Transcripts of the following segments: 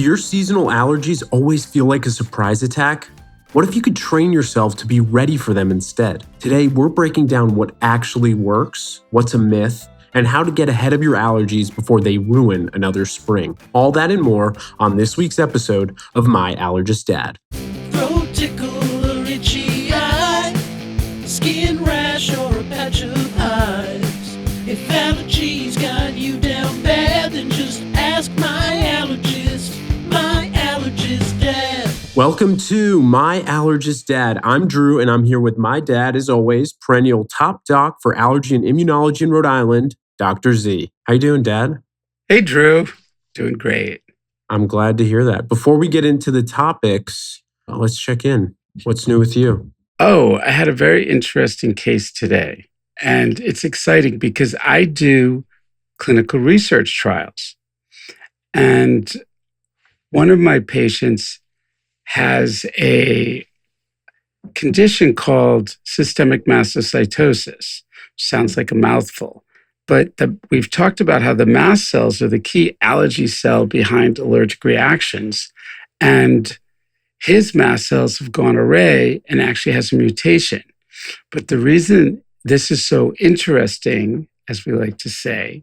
Do your seasonal allergies always feel like a surprise attack? What if you could train yourself to be ready for them instead? Today, we're breaking down what actually works, what's a myth, and how to get ahead of your allergies before they ruin another spring. All that and more on this week's episode of My Allergist Dad. Throat tickle or itchy eye, skin rash or a patch of hives. If allergies got you down bad, then just ask my allergist, My Allergist Dad. Welcome to My Allergist Dad. I'm Drew, and I'm here with my dad, as always, perennial top doc for allergy and immunology in Rhode Island, Dr. Z. How you doing, Dad? Hey, Drew. Doing great. I'm glad to hear that. Before we get into the topics, let's check in. What's new with you? Oh, I had a very interesting case today. And it's exciting because I do clinical research trials. And one of my patients has a condition called systemic mastocytosis. Sounds like a mouthful. But we've talked about how the mast cells are the key allergy cell behind allergic reactions. And his mast cells have gone array and actually has a mutation. But the reason this is so interesting, as we like to say,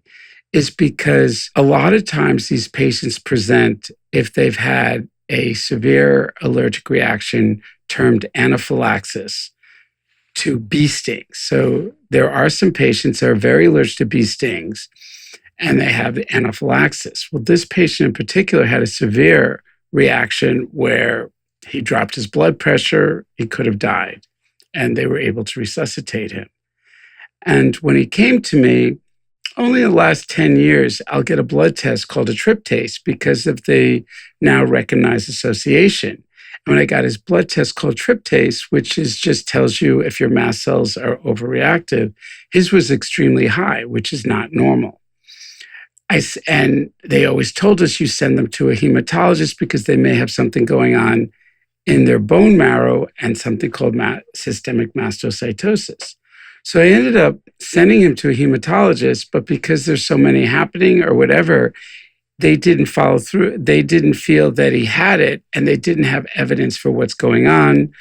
is because a lot of times these patients present if they've had a severe allergic reaction termed anaphylaxis to bee stings. So there are some patients that are very allergic to bee stings and they have the anaphylaxis. Well, this patient in particular had a severe reaction where he dropped his blood pressure, he could have died, and they were able to resuscitate him. And when he came to me, only in the last 10 years, I'll get a blood test called a tryptase because of the now recognized association. And when I got his blood test called tryptase, which is just tells you if your mast cells are overreactive, his was extremely high, which is not normal. And they always told us you send them to a hematologist because they may have something going on in their bone marrow and something called systemic mastocytosis. So I ended up sending him to a hematologist, but because there's so many happening or whatever, they didn't follow through. They didn't feel that he had it, and they didn't have evidence for what's going on.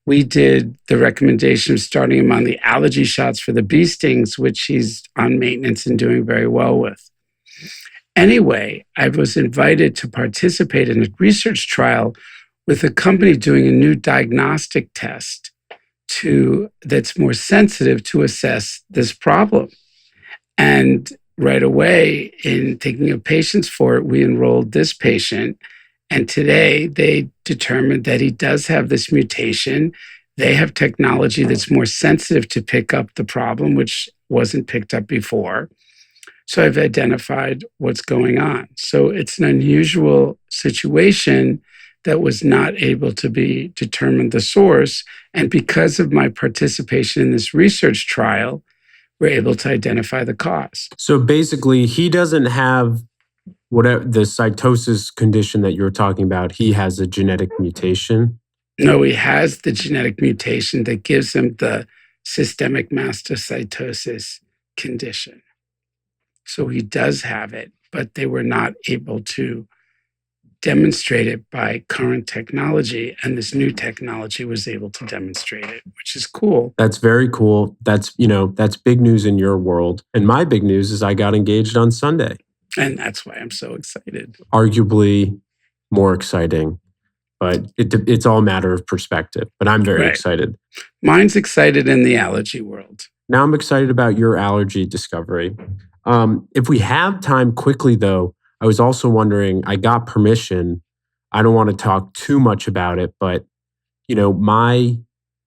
We did the recommendation of starting him on the allergy shots for the bee stings, which he's on maintenance and doing very well with. Anyway, I was invited to participate in a research trial with a company doing a new diagnostic test that's more sensitive to assess this problem. And right away, in thinking of patients for it, we enrolled this patient. And today they determined that he does have this mutation. They have technology that's more sensitive to pick up the problem, which wasn't picked up before. So I've identified what's going on. So it's an unusual situation that was not able to be determined the source. And because of my participation in this research trial, we're able to identify the cause. So basically, he doesn't have whatever the cytosis condition that you're talking about. He has a genetic mutation. No, he has the genetic mutation that gives him the systemic mastocytosis condition. So he does have it, but they were not able to demonstrate it by current technology, and this new technology was able to demonstrate it, which is cool. That's very cool. That's big news in your world. And my big news is I got engaged on Sunday. And that's why I'm so excited. Arguably more exciting, but it's all a matter of perspective. But I'm very excited. Mine's excited in the allergy world. Now I'm excited about your allergy discovery. If we have time quickly, though, I was also wondering, I got permission. I don't want to talk too much about it, but, my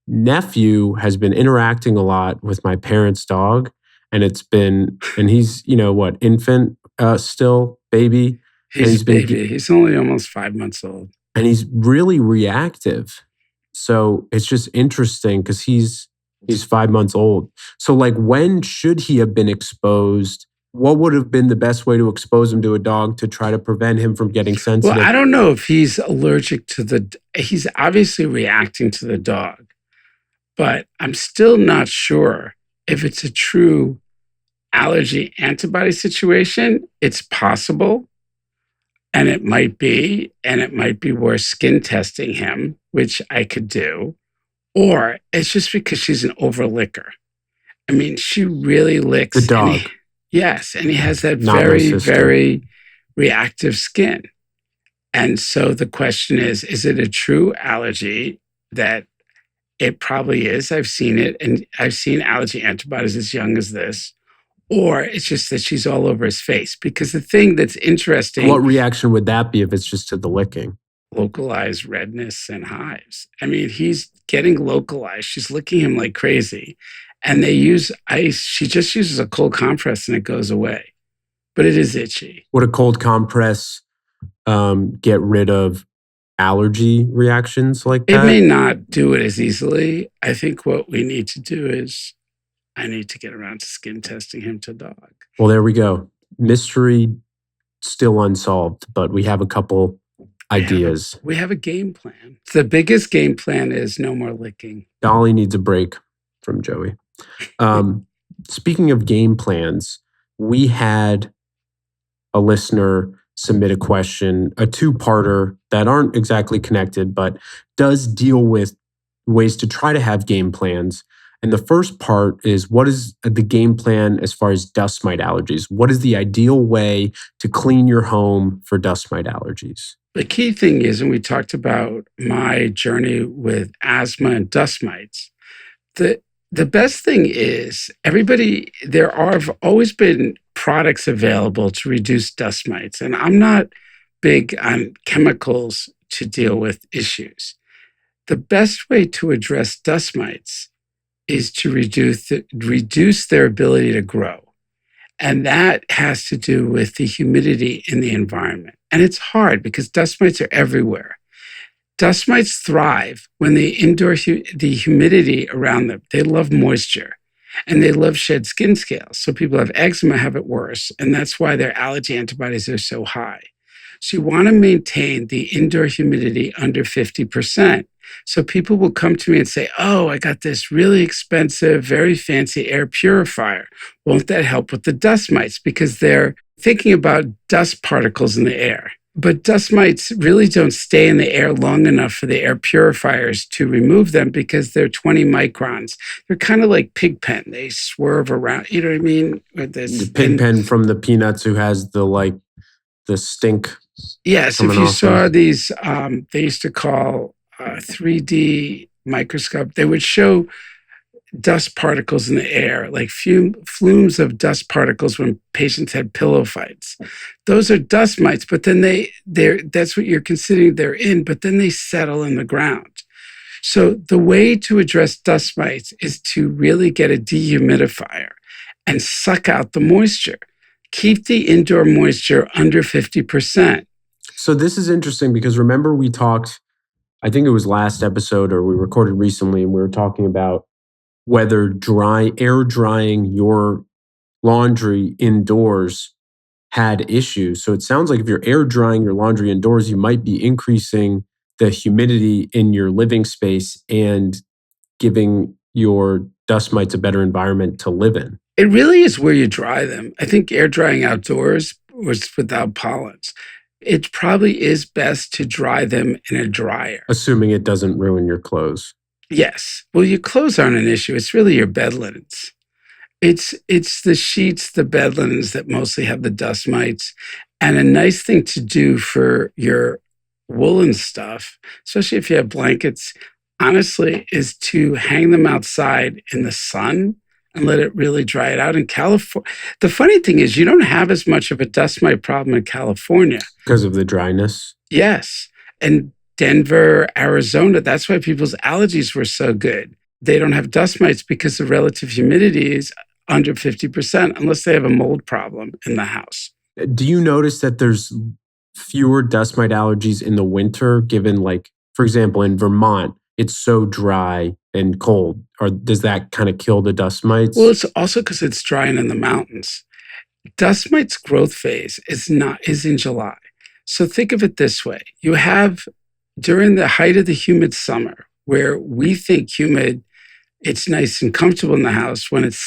nephew has been interacting a lot with my parents' dog, and he's, infant still, baby. He's baby. He's only almost 5 months old. And he's really reactive. So it's just interesting because he's 5 months old. So when should he have been exposed? What would have been the best way to expose him to a dog to try to prevent him from getting sensitive? Well, I don't know if he's allergic to he's obviously reacting to the dog, but I'm still not sure if it's a true allergy antibody situation. It's possible. And it might be worth skin testing him, which I could do. Or it's just because she's an overlicker. I mean, she really licks. The dog. Yes, and he has that Not my very, sister. very reactive skin. And so the question is it a true allergy? That it probably is. I've seen it, and I've seen allergy antibodies as young as this. Or it's just that she's all over his face. Because the thing that's interesting, What reaction would that be if it's just to the licking? localized redness and hives. I mean, he's getting localized. She's licking him like crazy. And they use ice. She just uses a cold compress and it goes away. But it is itchy. Would a cold compress get rid of allergy reactions like It that? may not do it as easily. I think what we need to do is I need to get around to skin testing him to dog. Well, there we go. Mystery still unsolved, but we have a couple ideas. We have a game plan. The biggest game plan is no more licking. Dolly needs a break from Joey. Speaking of game plans, we had a listener submit a question, a two-parter that aren't exactly connected, but does deal with ways to try to have game plans. And the first part is, what is the game plan as far as dust mite allergies? What is the ideal way to clean your home for dust mite allergies? The key thing is, and we talked about my journey with asthma and dust mites, the best thing is there have always been products available to reduce dust mites. And I'm not big on chemicals to deal with issues. The best way to address dust mites is to reduce their ability to grow. And that has to do with the humidity in the environment. And it's hard because dust mites are everywhere. Dust mites thrive when the humidity around them, they love moisture and they love shed skin scales. So people who have eczema have it worse. And that's why their allergy antibodies are so high. So you want to maintain the indoor humidity under 50%. So people will come to me and say, oh, I got this really expensive, very fancy air purifier. Won't that help with the dust mites? Because they're thinking about dust particles in the air. But dust mites really don't stay in the air long enough for the air purifiers to remove them because they're 20 microns. They're kind of like Pigpen. They swerve around. You know what I mean? With this. The Pigpen from the Peanuts, who has the stink. Yes, if you saw these, they used to call 3D microscope. They would show dust particles in the air, like flumes of dust particles when patients had pillow fights. Those are dust mites, but then that's what you're considering they're in, but then they settle in the ground. So the way to address dust mites is to really get a dehumidifier and suck out the moisture. Keep the indoor moisture under 50%. So this is interesting because remember we talked, I think it was last episode or we recorded recently, and we were talking about whether air drying your laundry indoors had issues. So it sounds like if you're air drying your laundry indoors, you might be increasing the humidity in your living space and giving your dust mites a better environment to live in. It really is where you dry them. I think air drying outdoors was without pollens. It probably is best to dry them in a dryer. Assuming it doesn't ruin your clothes. Yes. Well, your clothes aren't an issue. It's really your bed linens. It's the sheets, the bed linens that mostly have the dust mites. And a nice thing to do for your woolen stuff, especially if you have blankets, honestly, is to hang them outside in the sun and let it really dry it out. In California, the funny thing is you don't have as much of a dust mite problem in California. Because of the dryness? Yes. And Denver, Arizona, that's why people's allergies were so good. They don't have dust mites because the relative humidity is under 50%, unless they have a mold problem in the house. Do you notice that there's fewer dust mite allergies in the winter, given for example, in Vermont, it's so dry and cold? Or does that kind of kill the dust mites? Well, it's also because it's drying in the mountains. Dust mites growth phase is in July. So think of it this way. You have during the height of the humid summer, where we think humid, it's nice and comfortable in the house when it's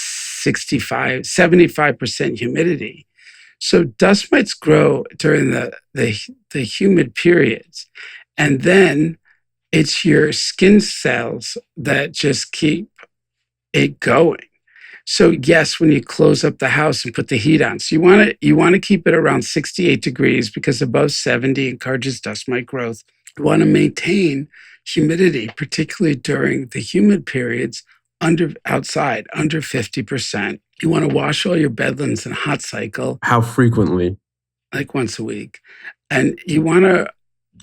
75% humidity. So dust mites grow during the humid periods. And then it's your skin cells that just keep it going. So yes, when you close up the house and put the heat on, so you want to keep it around 68 degrees because above 70 encourages dust mite growth. You want to maintain humidity, particularly during the humid periods, outside under 50%. You want to wash all your bedlines in a hot cycle, How frequently? like once a week, and you want to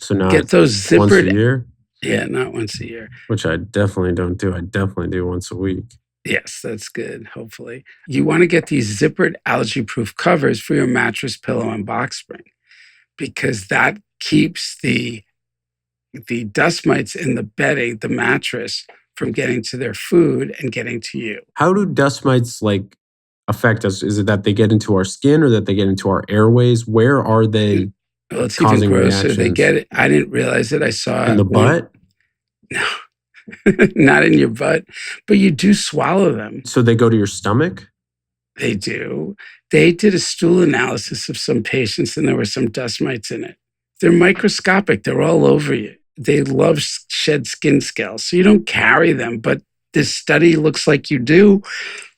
So not get those once a zippered. year, Yeah, not once a year. which I definitely don't do. I definitely do once a week. Yes, that's good, hopefully. You want to get these zippered allergy-proof covers for your mattress, pillow, and box spring because that keeps the dust mites in the bedding, the mattress, from getting to their food and getting to you. How do dust mites like affect us? Is it that they get into our skin or that they get into our airways? Where are they Well, it's even causing grosser. They reactions? get it. I didn't realize it. I saw In the butt? No, not in your butt, but you do swallow them. So they go to your stomach? They do. They did a stool analysis of some patients and there were some dust mites in it. They're microscopic. They're all over you. They love shed skin scales. So you don't carry them, but this study looks like you do.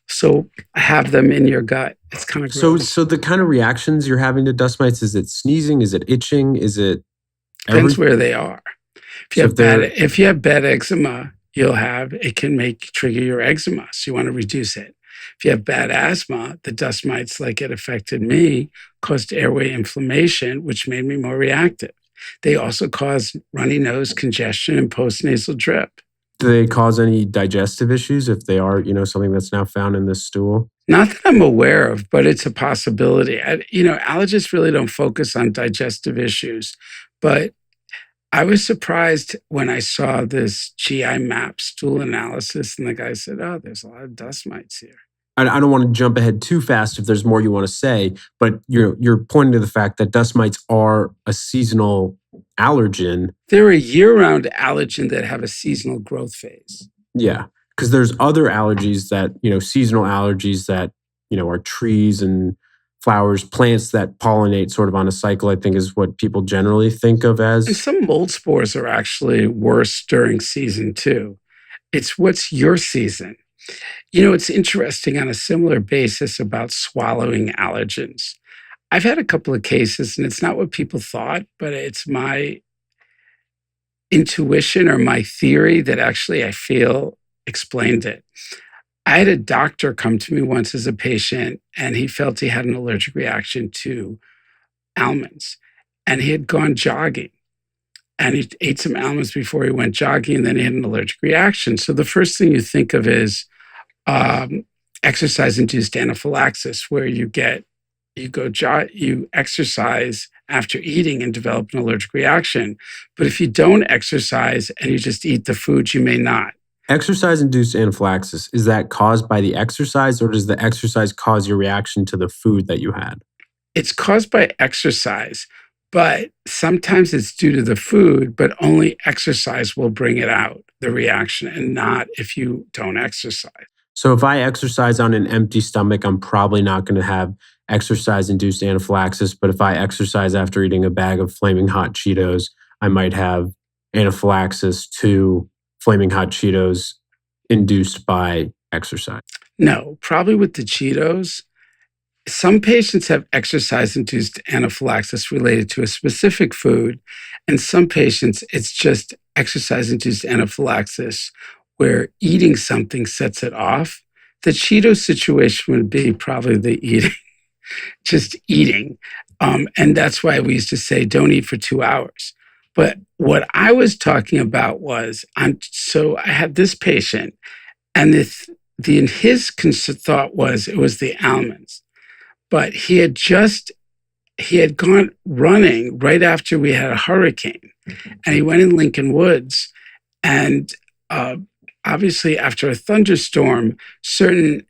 So have them in your gut. It's kind of gross. So the kind of reactions you're having to dust mites, is it sneezing? Is it itching? Is it Depends where they are. So If you have bad eczema, it can trigger your eczema. So you want to reduce it. If you have bad asthma, the dust mites, like it affected me, caused airway inflammation, which made me more reactive. They also cause runny nose, congestion, and postnasal drip. Do they cause any digestive issues if they are, something that's now found in this stool? Not that I'm aware of, but it's a possibility. Allergists really don't focus on digestive issues, but I was surprised when I saw this GI map stool analysis, and the guy said, "Oh, there's a lot of dust mites here." I don't want to jump ahead too fast if there's more you want to say, but you're pointing to the fact that dust mites are a seasonal allergen. They're a year-round allergen that have a seasonal growth phase. Yeah, because there's other allergies that, seasonal allergies that, are trees and flowers, plants that pollinate sort of on a cycle, I think is what people generally think of And as. some mold spores are actually worse during season too. It's what's your season. It's interesting on a similar basis about swallowing allergens. I've had a couple of cases, and it's not what people thought, but it's my intuition or my theory that actually I feel explained it. I had a doctor come to me once as a patient, and he felt he had an allergic reaction to almonds. And he had gone jogging, and he ate some almonds before he went jogging, and then he had an allergic reaction. So the first thing you think of is exercise-induced anaphylaxis, where you exercise after eating and develop an allergic reaction. But if you don't exercise and you just eat the food, you may not. Exercise-induced anaphylaxis, is that caused by the exercise, or does the exercise cause your reaction to the food that you had? It's caused by exercise, but sometimes it's due to the food, but only exercise will bring it out, the reaction, and not if you don't exercise. So if I exercise on an empty stomach, I'm probably not going to have exercise-induced anaphylaxis. But if I exercise after eating a bag of Flaming Hot Cheetos, I might have anaphylaxis to Flaming Hot Cheetos induced by exercise. No, probably with the Cheetos. Some patients have exercise-induced anaphylaxis related to a specific food, and some patients, it's just exercise-induced anaphylaxis where eating something sets it off. The Cheeto situation would be probably the eating, just eating. And that's why we used to say, don't eat for 2 hours. But what I was talking about was, so I had this patient, and his thought was it was the almonds. But he had gone running right after we had a hurricane, and he went in Lincoln Woods, and obviously after a thunderstorm, certain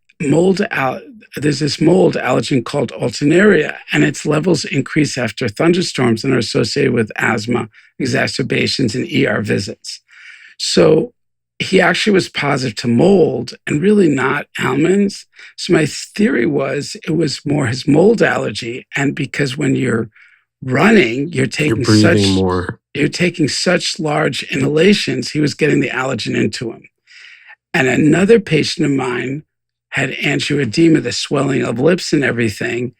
there's this mold allergen called alternaria, and its levels increase after thunderstorms and are associated with asthma exacerbations and ER visits. So he actually was positive to mold and really not almonds. So my theory was it was more his mold allergy. And because when you're running, You're breathing more. you're taking such large inhalations, he was getting the allergen into him. And another patient of mine had angioedema, the swelling of lips and everything.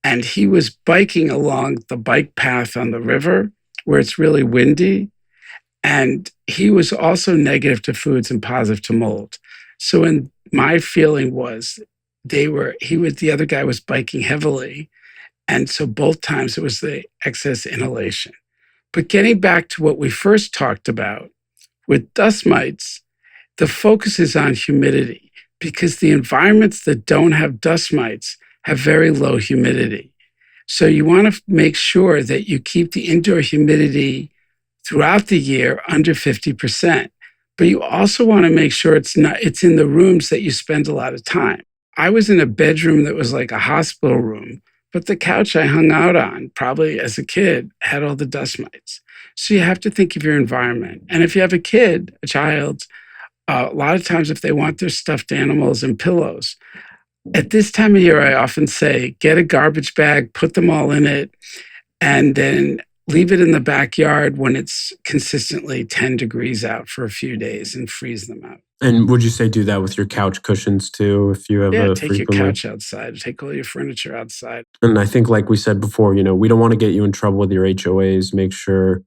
And he was biking along the bike path on the river where it's really windy. And he was also negative to foods and positive to mold. So in my feeling was the other guy was biking heavily. And so both times it was the excess inhalation. But getting back to what we first talked about with dust mites, the focus is on humidity because the environments that don't have dust mites have very low humidity. So you want to make sure that you keep the indoor humidity throughout the year under 50%. But you also want to make sure it's in the rooms that you spend a lot of time. I was in a bedroom that was like a hospital room, but the couch I hung out on, probably as a kid, had all the dust mites. So you have to think of your environment. And if you have a child, a lot of times if they want their stuffed animals and pillows, at this time of year, I often say, get a garbage bag, put them all in it, and then leave it in the backyard when it's consistently 10 degrees out for a few days and freeze them out. And would you say do that with your couch cushions too, if you have Yeah, a take your frequently? couch outside, take all your furniture outside. And I think, like we said before, we don't want to get you in trouble with your HOAs. Make sure,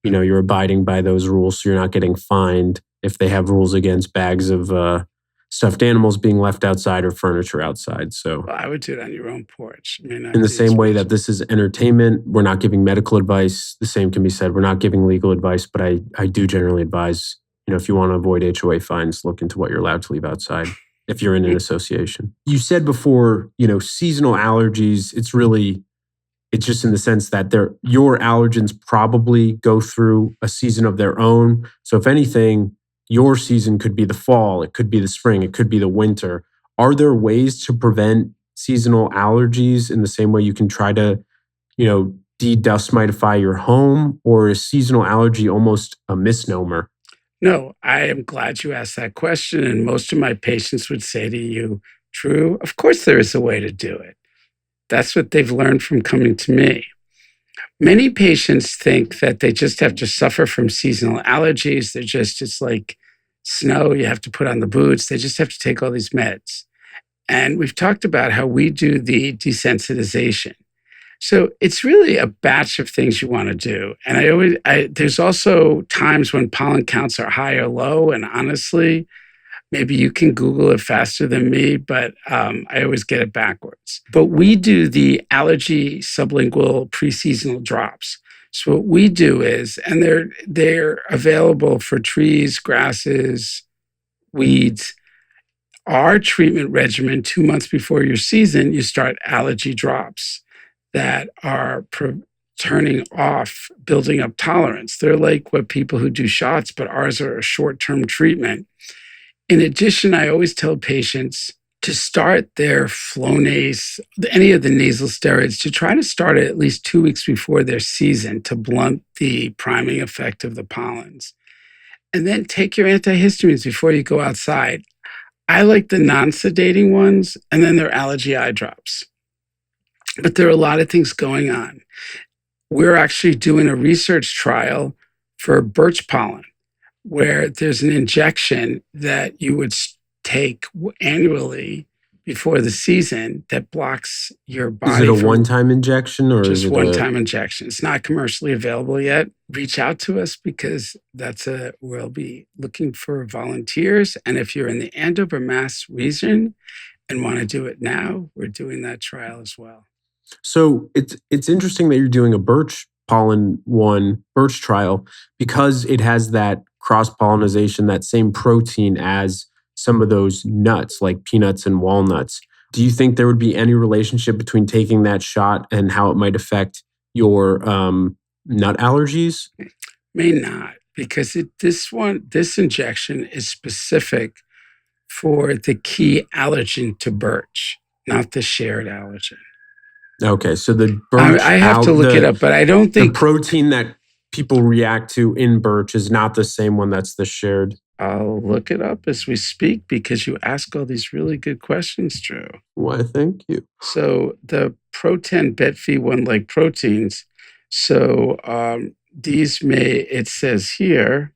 you're abiding by those rules so you're not getting fined if they have rules against bags of stuffed animals being left outside or furniture outside. So, Well, I would do it on your own porch. It may not in the be same way that expensive. this is entertainment, we're not giving medical advice. The same can be said. We're not giving legal advice, but I do generally advise, if you want to avoid HOA fines, look into what you're allowed to leave outside if you're in an association. You said before, seasonal allergies, it's just in the sense that your allergens probably go through a season of their own. So if anything, your season could be the fall, it could be the spring, it could be the winter. Are there ways to prevent seasonal allergies in the same way you can try to, de-dust mitify your home? Or is seasonal allergy almost a misnomer? No, I am glad you asked that question. And most of my patients would say to you, Drew, of course there is a way to do it. That's what they've learned from coming to me. Many patients think that they just have to suffer from seasonal allergies. It's like snow, you have to put on the boots. They just have to take all these meds. And we've talked about how we do the desensitization. So it's really a batch of things you want to do. And there's also times when pollen counts are high or low. And honestly, maybe you can Google it faster than me, but I always get it backwards. But we do the allergy sublingual preseasonal drops. So what we do is, and they're available for trees, grasses, weeds. Our treatment regimen, 2 months before your season, you start allergy drops that are turning off, building up tolerance. They're like what people who do shots, but ours are a short-term treatment. In addition, I always tell patients to start their Flonase, any of the nasal steroids, to try to start it at least 2 weeks before their season to blunt the priming effect of the pollens. And then take your antihistamines before you go outside. I like the non-sedating ones, and then they're allergy eye drops. But there are a lot of things going on. We're actually doing a research trial for birch pollen, where there's an injection that you would take annually before the season that blocks your body. Is it a one-time injection or is just it one-time injection? It's not commercially available yet. Reach out to us because we'll be looking for volunteers. And if you're in the Andover, Mass region and want to do it now, we're doing that trial as well. So it's interesting that you're doing a birch trial because it has that cross-pollination, that same protein as some of those nuts like peanuts and walnuts. Do you think there would be any relationship between taking that shot and how it might affect your nut allergies? May not, because this injection is specific for the key allergen to birch, not the shared allergen. Okay, so the birch, I have to look it up, but I don't think the protein that people react to in birch is not the same one that's the shared. I'll look it up as we speak because you ask all these really good questions, Drew. Why, thank you. So the Pro-10 Bet-V1 like proteins. So these it says here,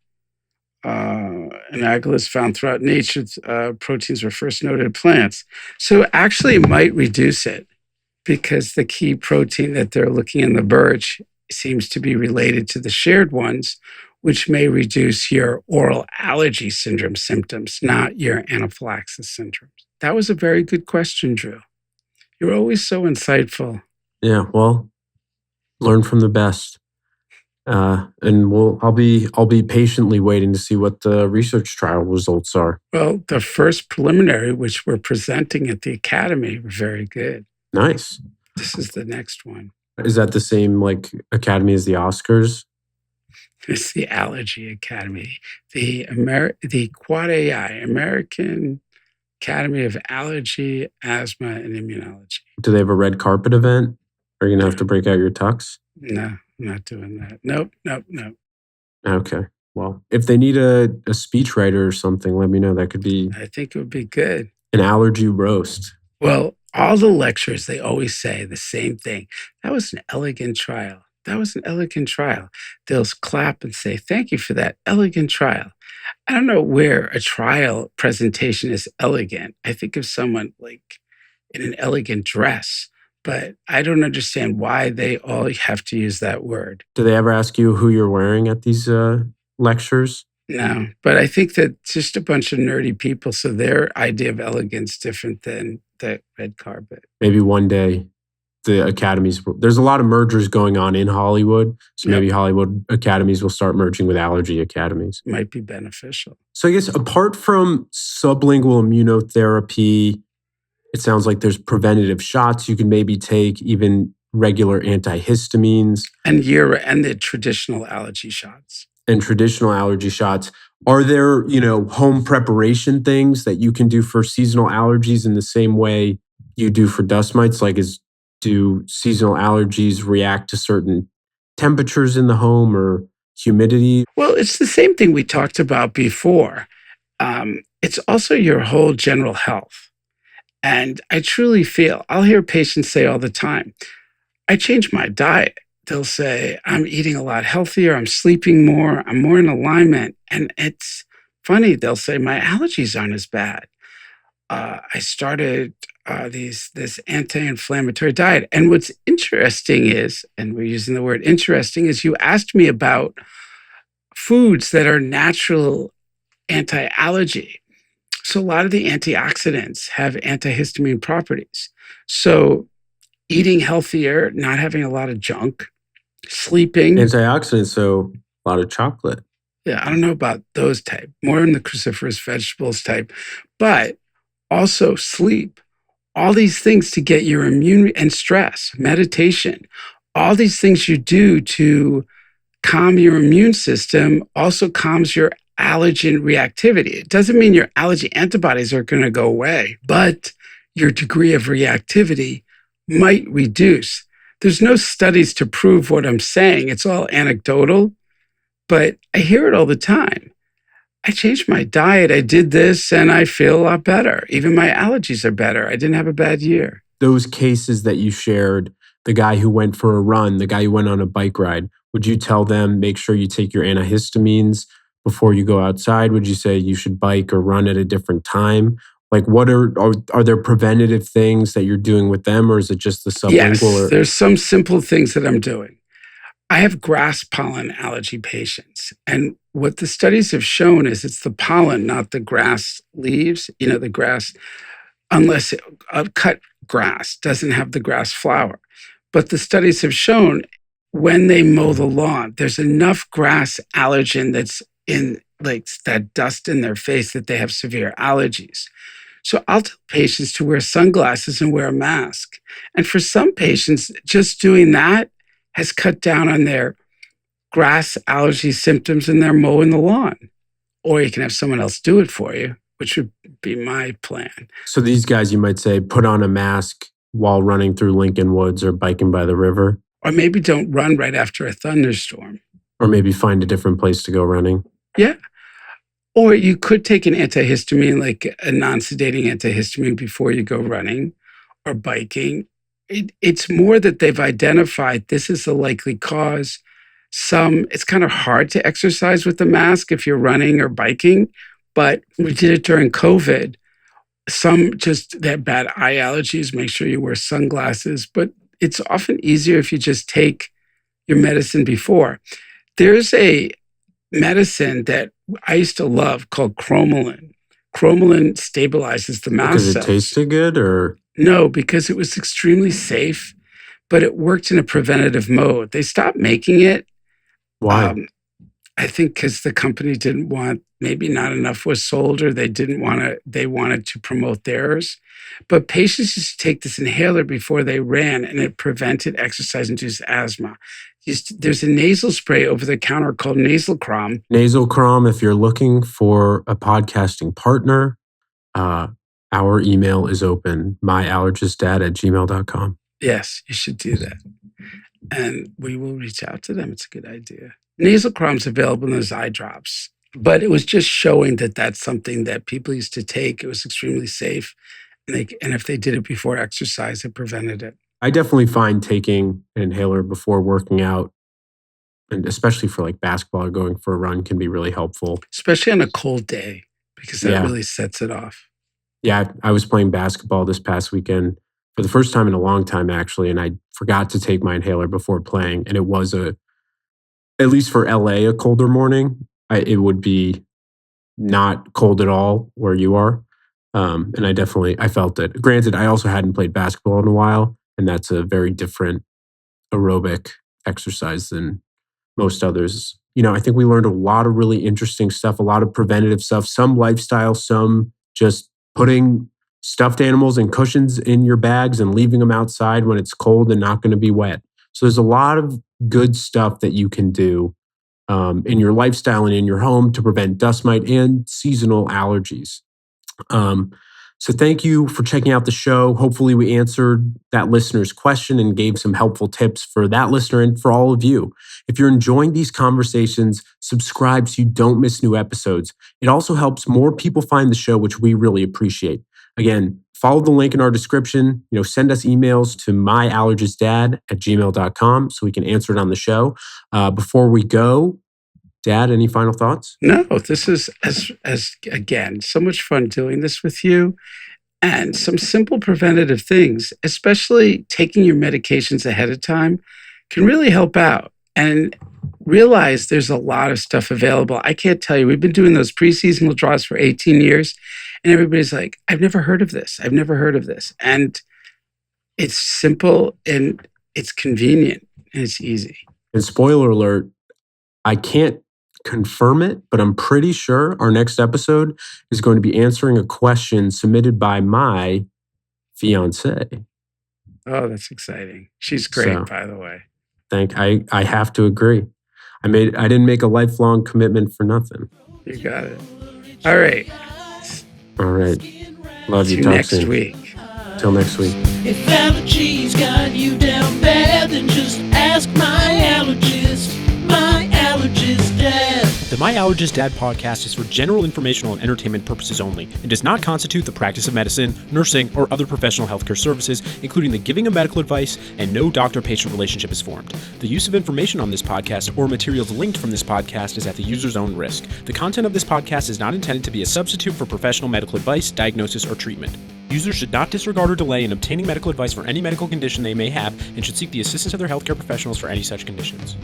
an agalist found throughout nature, proteins were first noted in plants. So actually it might reduce it because the key protein that they're looking in the birch seems to be related to the shared ones, which may reduce your oral allergy syndrome symptoms, not your anaphylaxis syndromes. That was a very good question, Drew. You're always so insightful. Yeah, well, learn from the best. And I'll be patiently waiting to see what the research trial results are. Well, the first preliminary, which we're presenting at the Academy, were very good. Nice. This is the next one. Is that the same like Academy as the Oscars? It's the Allergy Academy, the Quad AI, American Academy of Allergy, Asthma, and Immunology. Do they have a red carpet event? Are you gonna have to break out your tux? No, I'm not doing that. Nope. Okay. Well, if they need a speechwriter or something, let me know. That could be I think it would be good. an allergy roast. Well, all the lectures, they always say the same thing. That was an elegant trial. That was an elegant trial. They'll clap and say, thank you for that elegant trial. I don't know where a trial presentation is elegant. I think of someone like in an elegant dress, but I don't understand why they all have to use that word. Do they ever ask you who you're wearing at these lectures? No, but I think that just a bunch of nerdy people, so their idea of elegance is different than the red carpet. Maybe one day the academies, there's a lot of mergers going on in Hollywood. So maybe Hollywood academies will start merging with allergy academies. Might be beneficial. So I guess apart from sublingual immunotherapy, it sounds like there's preventative shots you can maybe take, even regular antihistamines. And the traditional allergy shots. And traditional allergy shots. Are there, home preparation things that you can do for seasonal allergies in the same way you do for dust mites? Like, do seasonal allergies react to certain temperatures in the home or humidity? Well, it's the same thing we talked about before. It's also your whole general health. And I truly feel, I'll hear patients say all the time, I changed my diet. They'll say, I'm eating a lot healthier, I'm sleeping more, I'm more in alignment. And it's funny, they'll say, my allergies aren't as bad. I started this anti-inflammatory diet. And what's interesting is, and we're using the word interesting, is you asked me about foods that are natural anti-allergy. So a lot of the antioxidants have antihistamine properties. So eating healthier, not having a lot of junk, sleeping. Antioxidants, so a lot of chocolate. Yeah, I don't know about those type, more in the cruciferous vegetables type, but also sleep. All these things to get your immune and stress, meditation, all these things you do to calm your immune system also calms your allergen reactivity. It doesn't mean your allergy antibodies are going to go away, but your degree of reactivity might reduce. There's no studies to prove what I'm saying. It's all anecdotal, but I hear it all the time. I changed my diet. I did this and I feel a lot better. Even my allergies are better. I didn't have a bad year. Those cases that you shared, the guy who went for a run, the guy who went on a bike ride, would you tell them, make sure you take your antihistamines before you go outside? Would you say you should bike or run at a different time? Like, what are there preventative things that you're doing with them, or is it just the sublingual? Yes, there's some simple things that I'm doing. I have grass pollen allergy patients. And what the studies have shown is it's the pollen, not the grass leaves. The grass, unless cut grass doesn't have the grass flower. But the studies have shown when they mow the lawn, there's enough grass allergen that's in like that dust in their face that they have severe allergies. So I'll tell patients to wear sunglasses and wear a mask. And for some patients, just doing that has cut down on their grass allergy symptoms and they're mowing the lawn. Or you can have someone else do it for you, which would be my plan. So these guys, you might say, put on a mask while running through Lincoln Woods or biking by the river. Or maybe don't run right after a thunderstorm. Or maybe find a different place to go running. Yeah. Or you could take an antihistamine, like a non-sedating antihistamine before you go running or biking. It's more that they've identified this is the likely cause. It's kind of hard to exercise with the mask if you're running or biking, but we did it during COVID. Some just that bad eye allergies, make sure you wear sunglasses, but it's often easier if you just take your medicine before. There's a medicine that I used to love called cromolyn. Cromolyn stabilizes the mast Because it cells. tasted good, or No, because it was extremely safe, but it worked in a preventative mode. They stopped making it. why? I think because the company didn't want, maybe not enough was sold, or they wanted to promote theirs. But patients used to take this inhaler before they ran, and it prevented exercise-induced asthma. There's a nasal spray over the counter called Nasal Crom. Nasal Crom, if you're looking for a podcasting partner, our email is open, myallergistdad@gmail.com. Yes, you should do that. And we will reach out to them. It's a good idea. Nasal Crom's available in those eye drops, but it was just showing that that's something that people used to take. It was extremely safe. And if they did it before exercise, it prevented it. I definitely find taking an inhaler before working out, and especially for like basketball or going for a run, can be really helpful. Especially on a cold day, because that Yeah. really sets it off. Yeah, I was playing basketball this past weekend for the first time in a long time, actually, and I forgot to take my inhaler before playing. And it was at least for LA, a colder morning. It would be not cold at all where you are. And I felt it. Granted, I also hadn't played basketball in a while, and that's a very different aerobic exercise than most others. I think we learned a lot of really interesting stuff, a lot of preventative stuff, some lifestyle, some just putting stuffed animals and cushions in your bags and leaving them outside when it's cold and not going to be wet. So there's a lot of good stuff that you can do in your lifestyle and in your home to prevent dust mite and seasonal allergies. So thank you for checking out the show. Hopefully we answered that listener's question and gave some helpful tips for that listener and for all of you. If you're enjoying these conversations, subscribe so you don't miss new episodes. It also helps more people find the show, which we really appreciate. Again, follow the link in our description. Send us emails to myallergistdad@gmail.com so we can answer it on the show. Before we go, Dad, any final thoughts? No, this is as again, so much fun doing this with you. And some simple preventative things, especially taking your medications ahead of time, can really help out. And realize there's a lot of stuff available. I can't tell you, we've been doing those preseason withdrawals for 18 years, and everybody's like, I've never heard of this. I've never heard of this. And it's simple and it's convenient and it's easy. And spoiler alert, I can't confirm it, but I'm pretty sure our next episode is going to be answering a question submitted by my fiance. Oh, that's exciting. She's great, So, by the way. I have to agree. I didn't make a lifelong commitment for nothing. You got it. All right. All right. Love See you. you Talk next soon. week. Till next week. If allergies got you down bad, then just ask my allergist, my allergist dad. The My Allergist Dad podcast is for general informational and entertainment purposes only and does not constitute the practice of medicine, nursing, or other professional healthcare services, including the giving of medical advice, and no doctor-patient relationship is formed. The use of information on this podcast or materials linked from this podcast is at the user's own risk. The content of this podcast is not intended to be a substitute for professional medical advice, diagnosis, or treatment. Users should not disregard or delay in obtaining medical advice for any medical condition they may have and should seek the assistance of their healthcare professionals for any such conditions.